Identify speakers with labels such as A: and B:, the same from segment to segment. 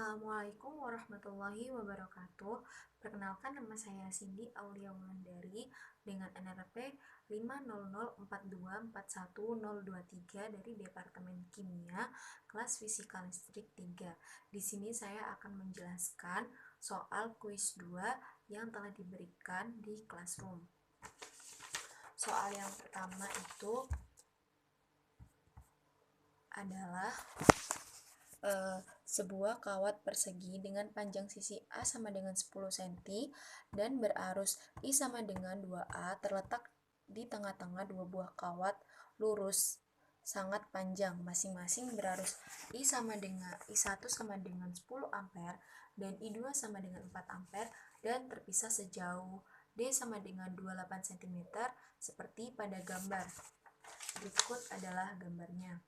A: Assalamualaikum warahmatullahi wabarakatuh. Perkenalkan, nama saya Cindy Aulia Wulandari dengan NRP 500424123 dari Departemen Kimia, kelas Fisika Listrik 3. Di sini saya akan menjelaskan soal kuis 2 yang telah diberikan di classroom. Soal yang pertama itu adalah sebuah kawat persegi dengan panjang sisi A sama dengan 10 cm dan berarus I sama dengan 2A terletak di tengah-tengah dua buah kawat lurus sangat panjang, masing-masing berarus I1 sama dengan 10 ampere dan I2 sama dengan 4 ampere dan terpisah sejauh D sama dengan 28 cm seperti pada gambar. Berikut adalah gambarnya.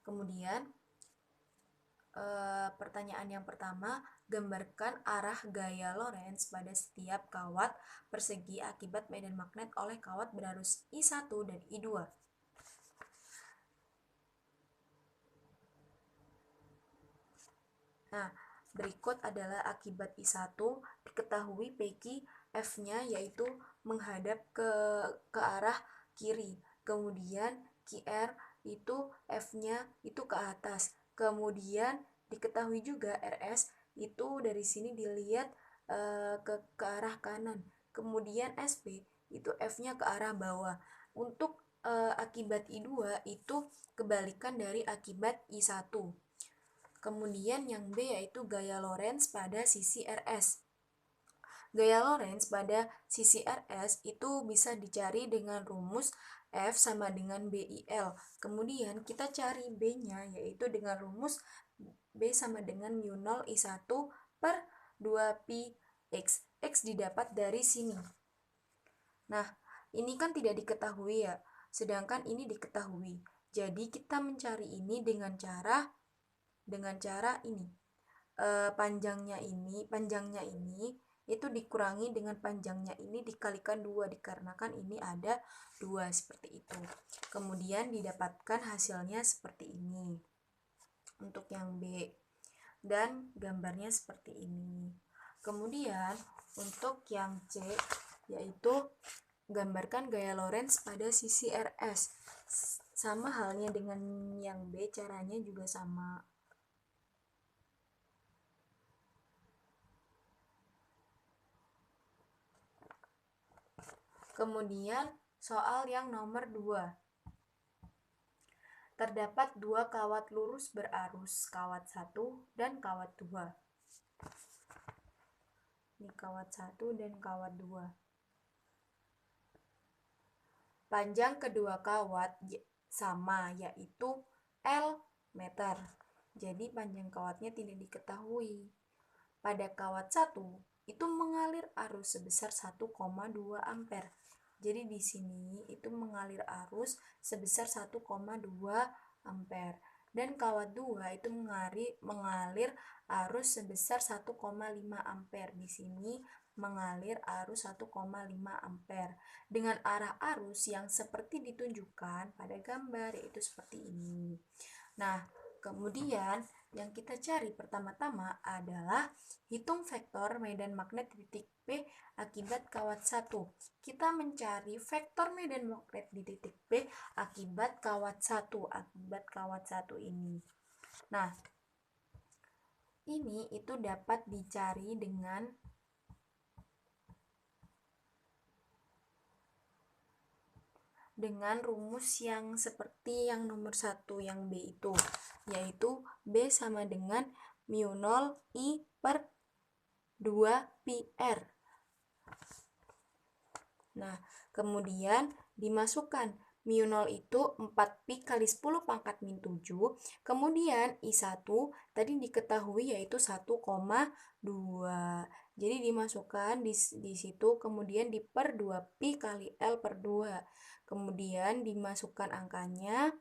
A: Kemudian pertanyaan yang pertama, gambarkan arah gaya Lorentz pada setiap kawat persegi akibat medan magnet oleh kawat berarus I1 dan I2. Nah, berikut adalah akibat I1. Diketahui PQ F-nya yaitu menghadap ke arah kiri. Kemudian QR itu F-nya itu ke atas. Kemudian diketahui juga RS itu dari sini dilihat ke arah kanan. Kemudian SP itu F-nya ke arah bawah. Untuk akibat I2 itu kebalikan dari akibat I1. Kemudian yang B yaitu gaya Lorentz pada sisi RS. Gaya Lorentz pada sisi RS itu bisa dicari dengan rumus F sama dengan BIL. Kemudian kita cari B-nya yaitu dengan rumus B sama dengan mu0 I1 per 2pi X. X didapat dari sini. Nah, ini kan tidak diketahui ya, sedangkan ini diketahui. Jadi kita mencari ini dengan cara ini. Panjangnya ini itu dikurangi dengan panjangnya ini dikalikan 2 dikarenakan ini ada 2 seperti itu. Kemudian didapatkan hasilnya seperti ini untuk yang B dan gambarnya seperti ini. Kemudian untuk yang C yaitu gambarkan gaya Lorentz pada sisi RS. Sama halnya dengan yang B, caranya juga sama. Kemudian soal yang nomor 2. Terdapat dua kawat lurus berarus, kawat 1 dan kawat 2. Ini kawat 1 dan kawat 2. Panjang kedua kawat sama, yaitu L meter. Jadi panjang kawatnya tidak diketahui. Pada kawat 1 itu mengalir arus sebesar 1,2 ampere. Jadi di sini itu mengalir arus sebesar 1,2 ampere. Dan kawat 2 itu mengalir arus sebesar 1,5 ampere. Di sini mengalir arus 1,5 ampere dengan arah arus yang seperti ditunjukkan pada gambar, yaitu seperti ini. Nah, kemudian yang kita cari pertama-tama adalah hitung vektor medan magnet di titik P akibat kawat 1. Kita mencari vektor medan magnet di titik P akibat kawat 1, ini. Nah, ini itu dapat dicari dengan rumus yang seperti yang nomor 1 yang B itu, yaitu B sama dengan mu0 I per 2pi R. Nah, kemudian dimasukkan mu0 itu 4pi kali 10 pangkat min 7, kemudian I1 tadi diketahui yaitu 1,2. Jadi dimasukkan di situ, kemudian di per 2pi kali L per 2. Kemudian dimasukkan angkanya,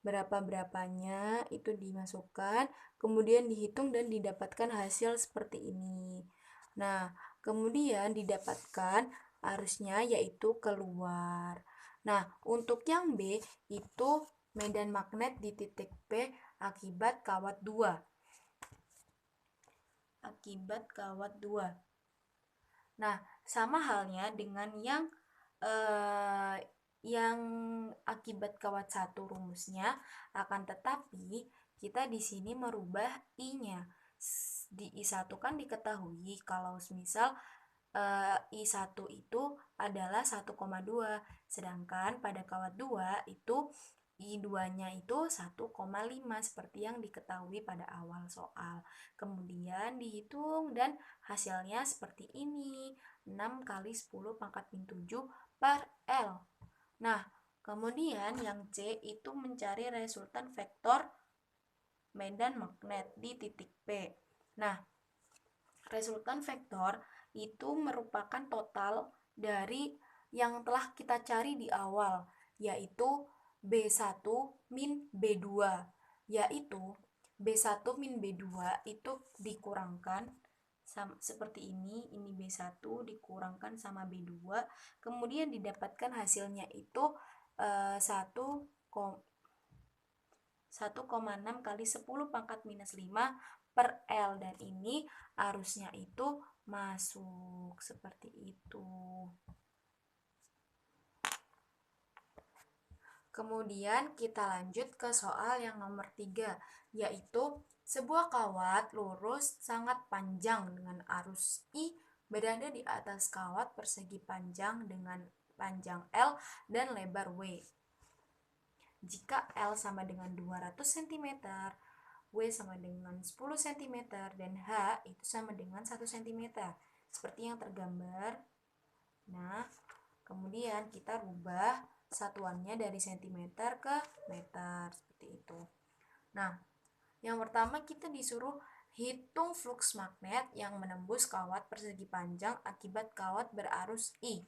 A: berapanya itu dimasukkan, kemudian dihitung dan didapatkan hasil seperti ini. Nah, kemudian didapatkan arusnya yaitu keluar. Nah, untuk yang B itu medan magnet di titik P akibat kawat 2. akibat kawat 2. Nah, sama halnya dengan yang akibat kawat 1 rumusnya, akan tetapi kita di sini merubah I-nya. Di I1 kan diketahui kalau misal I1 itu adalah 1,2, sedangkan pada kawat 2 itu I2-nya itu 1,5 seperti yang diketahui pada awal soal. Kemudian dihitung dan hasilnya seperti ini, 6 kali 10 pangkat min 7 per L. Nah, kemudian yang C itu mencari resultan vektor medan magnet di titik P. Nah, resultan vektor itu merupakan total dari yang telah kita cari di awal, yaitu B1 min B2, yaitu B1 min B2 itu dikurangkan seperti ini B1 dikurangkan sama B2, kemudian didapatkan hasilnya itu 1,6 kali 10 pangkat minus 5 per L, dan ini arusnya itu masuk seperti itu. Kemudian kita lanjut ke soal yang nomor 3, yaitu sebuah kawat lurus sangat panjang dengan arus I berada di atas kawat persegi panjang dengan panjang L dan lebar W. Jika L sama dengan 200 cm, W sama dengan 10 cm, dan H itu sama dengan 1 cm. Seperti yang tergambar. Nah, kemudian kita rubah satuannya dari cm ke meter, seperti itu. Nah, yang pertama kita disuruh hitung flux magnet yang menembus kawat persegi panjang akibat kawat berarus I.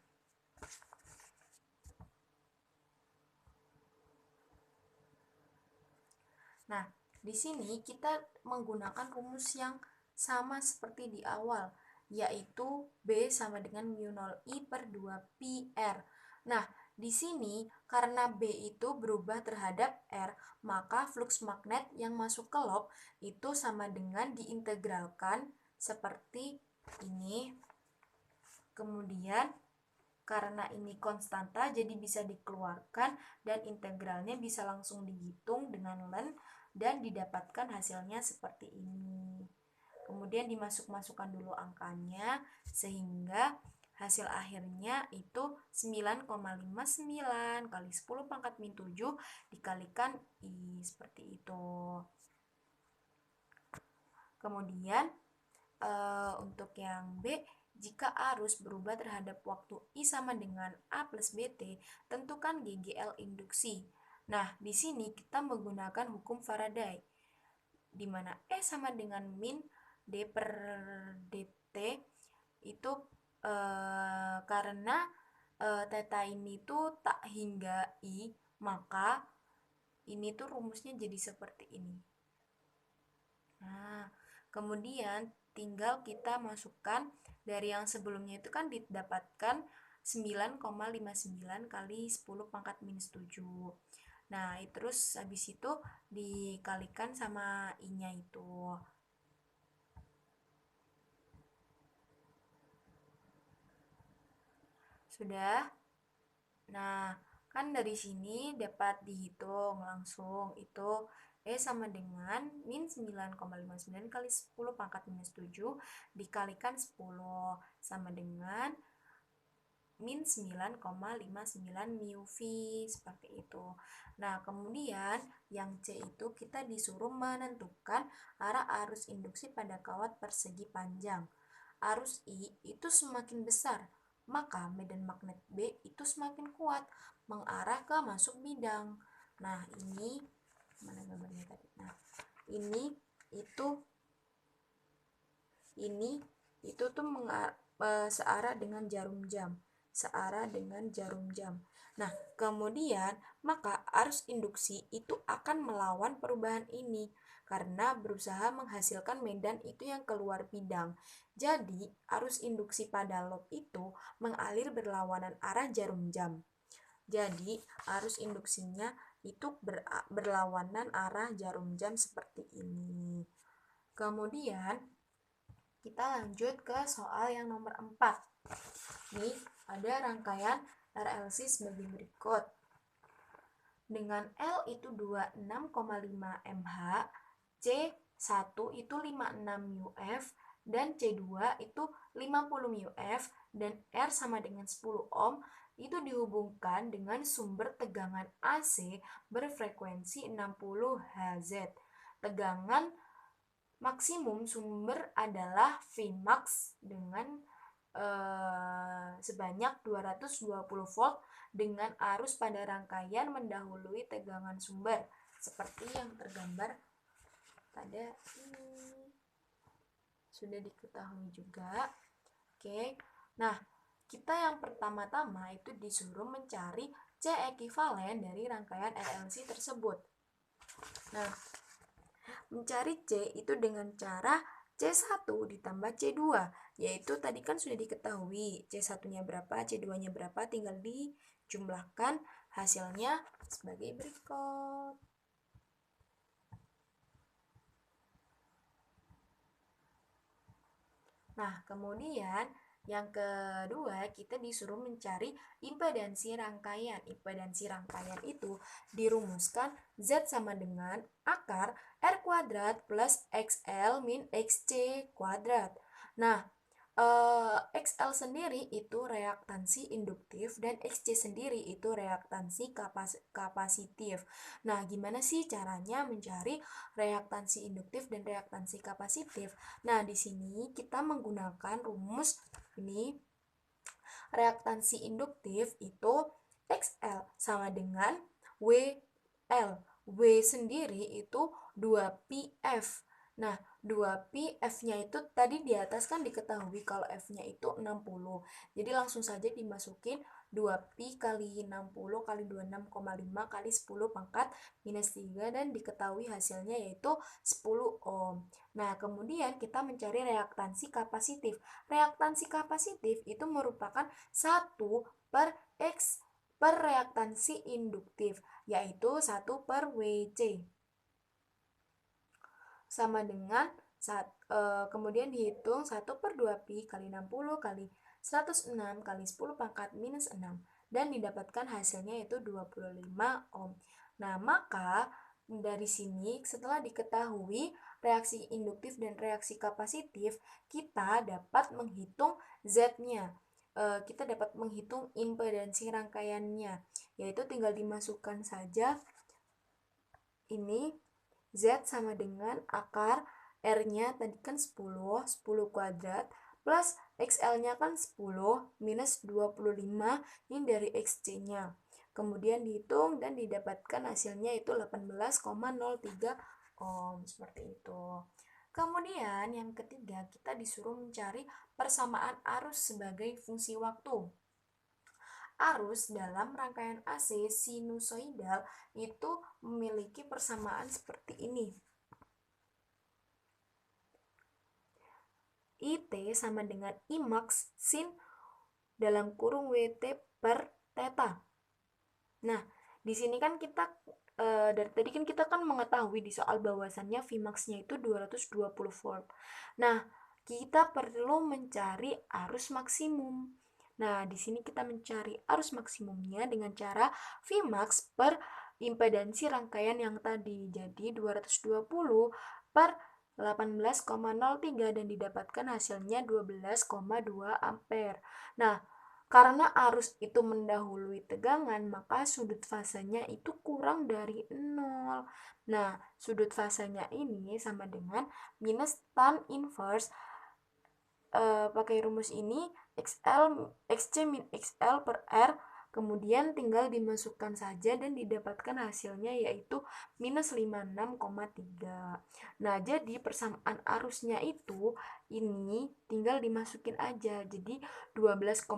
A: Nah, di sini kita menggunakan rumus yang sama seperti di awal, yaitu B sama dengan mu 0 I per 2 pi R. Nah, di sini karena B itu berubah terhadap R, maka flux magnet yang masuk ke lob itu sama dengan diintegralkan seperti ini. Kemudian karena ini konstanta jadi bisa dikeluarkan dan integralnya bisa langsung dihitung dengan len dan didapatkan hasilnya seperti ini. Kemudian dimasukkan dulu angkanya sehingga hasil akhirnya itu 9,59 kali 10 pangkat min 7 dikalikan I, seperti itu. Kemudian untuk yang B, jika arus berubah terhadap waktu I sama dengan A plus BT, tentukan GGL induksi. Nah, di sini kita menggunakan hukum Faraday, di mana E sama dengan min D per DT itu karena theta ini tuh tak hingga I, maka ini tuh rumusnya jadi seperti ini. Nah, kemudian tinggal kita masukkan dari yang sebelumnya itu kan didapatkan 9,59 kali 10 pangkat minus 7. Nah, terus habis itu dikalikan sama I-nya itu. Sudah? Nah, kan dari sini dapat dihitung langsung itu E sama dengan min 9,59 kali 10 pangkat minus 7 dikalikan 10 sama dengan min 9,59 mu V, seperti itu. Nah, kemudian yang C itu kita disuruh menentukan arah arus induksi pada kawat persegi panjang. Arus I itu semakin besar, maka medan magnet B itu semakin kuat mengarah ke masuk bidang. Nah, ini mana gambarnya tadi? Nah, ini itu tuh searah dengan jarum jam. Nah, kemudian maka arus induksi itu akan melawan perubahan ini karena berusaha menghasilkan medan itu yang keluar bidang. Jadi, arus induksi pada lob itu mengalir berlawanan arah jarum jam. Jadi, arus induksinya itu berlawanan arah jarum jam seperti ini. Kemudian, Kita lanjut ke soal yang nomor 4. Nih, ada rangkaian RLC sebagai berikut. Dengan L itu 26,5 mH, C1 itu 56 UF, dan C2 itu 50 UF, dan R sama dengan 10 ohm, itu dihubungkan dengan sumber tegangan AC berfrekuensi 60 Hz. Tegangan maksimum sumber adalah Vmax dengan sebanyak 220 volt dengan arus pada rangkaian mendahului tegangan sumber seperti yang tergambar pada ini. Sudah diketahui juga. Oke. Nah, kita yang pertama-tama itu disuruh mencari C ekivalen dari rangkaian RLC tersebut. Nah, mencari C itu dengan cara C1 ditambah C2, yaitu tadi kan sudah diketahui C1-nya berapa, C2-nya berapa, tinggal dijumlahkan, hasilnya sebagai berikut. Nah, kemudian yang kedua, kita disuruh mencari impedansi rangkaian. Impedansi rangkaian itu dirumuskan Z sama dengan akar R kuadrat plus XL min XC kuadrat. Nah, XL sendiri itu reaktansi induktif dan XC sendiri itu reaktansi kapasitif. Nah, gimana sih caranya mencari reaktansi induktif dan reaktansi kapasitif? Nah, di sini kita menggunakan rumus ini. Reaktansi induktif itu XL sama dengan WL. W sendiri itu 2πf. Nah, 2pi F-nya itu tadi di atas kan diketahui kalau F-nya itu 60. Jadi langsung saja dimasukin 2pi kali 60 kali 26,5 kali 10 pangkat minus 3 dan diketahui hasilnya yaitu 10 ohm. Nah, kemudian kita mencari reaktansi kapasitif. Reaktansi kapasitif itu merupakan 1 per X per reaktansi induktif, yaitu 1 per WC. Sama dengan kemudian dihitung 1 per 2pi kali 60 kali 106 kali 10 pangkat minus 6 dan didapatkan hasilnya yaitu 25 ohm. Nah, maka dari sini setelah diketahui reaksi induktif dan reaksi kapasitif, kita dapat menghitung Z-nya. Kita dapat menghitung impedansi rangkaiannya, yaitu tinggal dimasukkan saja ini Z sama dengan akar R-nya tadi kan 10 kuadrat plus XL-nya kan 10 minus 25 ini dari XC-nya. Kemudian dihitung dan didapatkan hasilnya itu 18,03 ohm seperti itu. Kemudian yang ketiga, kita disuruh mencari persamaan arus sebagai fungsi waktu. Arus dalam rangkaian AC sinusoidal itu memiliki persamaan seperti ini. IT sama dengan Imax sin dalam kurung WT per theta. Nah, di sini kan kita dari tadi kan kita kan mengetahui di soal bahwasannya Vmax-nya itu 220 volt. Nah, kita perlu mencari arus maksimum. Nah, di sini kita mencari arus maksimumnya dengan cara Vmax per impedansi rangkaian yang tadi. Jadi 220 per 18,03 dan didapatkan hasilnya 12,2 ampere. Nah, karena arus itu mendahului tegangan, maka sudut fasenya itu kurang dari 0. Nah, sudut fasenya ini sama dengan minus tan inverse pakai rumus ini XC min XL per R, kemudian tinggal dimasukkan saja dan didapatkan hasilnya yaitu minus 56,3. Nah, jadi persamaan arusnya itu ini tinggal dimasukin aja, jadi 12,2